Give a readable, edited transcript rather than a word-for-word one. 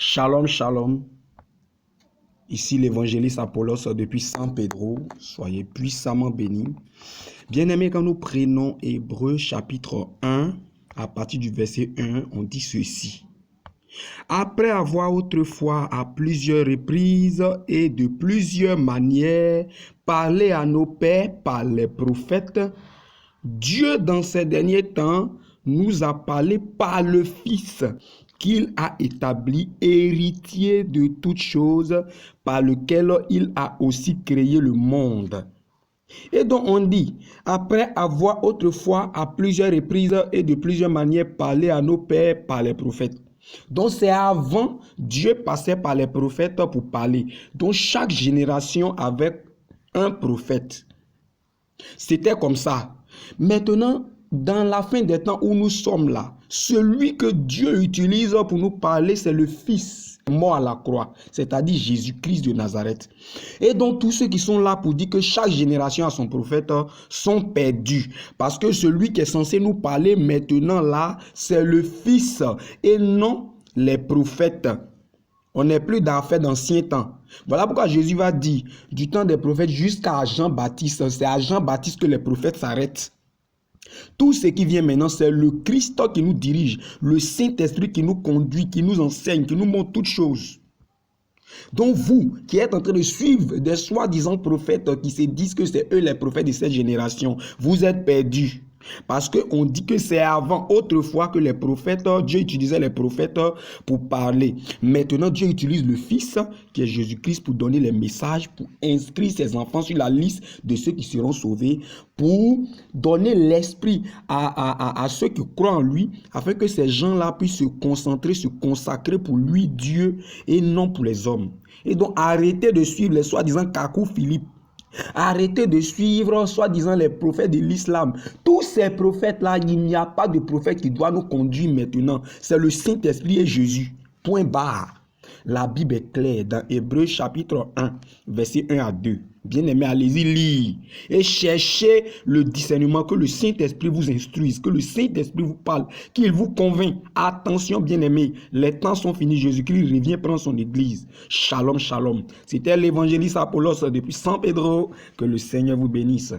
Shalom, shalom. Ici l'évangéliste Apollos depuis San Pedro. Soyez puissamment bénis. Bien-aimés, quand nous prenons Hébreux chapitre 1, à partir du verset 1, on dit ceci. Après avoir autrefois à plusieurs reprises et de plusieurs manières parlé à nos pères par les prophètes, Dieu dans ces derniers temps nous a parlé par le Fils qu'il a établi héritier de toutes choses, par lequel il a aussi créé le monde. Et donc on dit, après avoir autrefois à plusieurs reprises et de plusieurs manières parlé à nos pères par les prophètes. Donc c'est avant, Dieu passait par les prophètes pour parler. Donc chaque génération avait un prophète. C'était comme ça. Maintenant, dans la fin des temps où nous sommes là, celui que Dieu utilise pour nous parler, c'est le Fils mort à la croix, c'est-à-dire Jésus-Christ de Nazareth. Et donc tous ceux qui sont là pour dire que chaque génération a son prophète sont perdus. Parce que celui qui est censé nous parler maintenant là, c'est le Fils et non les prophètes. On n'est plus dans l'affaire d'ancien temps. Voilà pourquoi Jésus va dire, du temps des prophètes jusqu'à Jean-Baptiste, c'est à Jean-Baptiste que les prophètes s'arrêtent. Tout ce qui vient maintenant, c'est le Christ qui nous dirige, le Saint-Esprit qui nous conduit, qui nous enseigne, qui nous montre toutes choses. Donc vous, qui êtes en train de suivre des soi-disant prophètes qui se disent que c'est eux les prophètes de cette génération, vous êtes perdus. Parce qu'on dit que c'est avant, autrefois que les prophètes, Dieu utilisait les prophètes pour parler. Maintenant, Dieu utilise le Fils, qui est Jésus-Christ, pour donner les messages, pour inscrire ses enfants sur la liste de ceux qui seront sauvés, pour donner l'esprit à ceux qui croient en lui, afin que ces gens-là puissent se concentrer, se consacrer pour lui, Dieu, et non pour les hommes. Et donc, arrêtez de suivre les soi-disant Kakou Philippe. Arrêtez de suivre soi-disant les prophètes de l'islam. Tous ces prophètes-là, il n'y a pas de prophète qui doit nous conduire maintenant. C'est le Saint-Esprit et Jésus. Point barre. La Bible est claire dans Hébreux chapitre 1, verset 1 à 2. Bien-aimés, allez-y lire et cherchez le discernement, que le Saint-Esprit vous instruise, que le Saint-Esprit vous parle, qu'il vous convainc. Attention, bien-aimés, les temps sont finis. Jésus-Christ revient prendre son église. Shalom, shalom. C'était l'évangéliste Apollos depuis San Pedro. Que le Seigneur vous bénisse.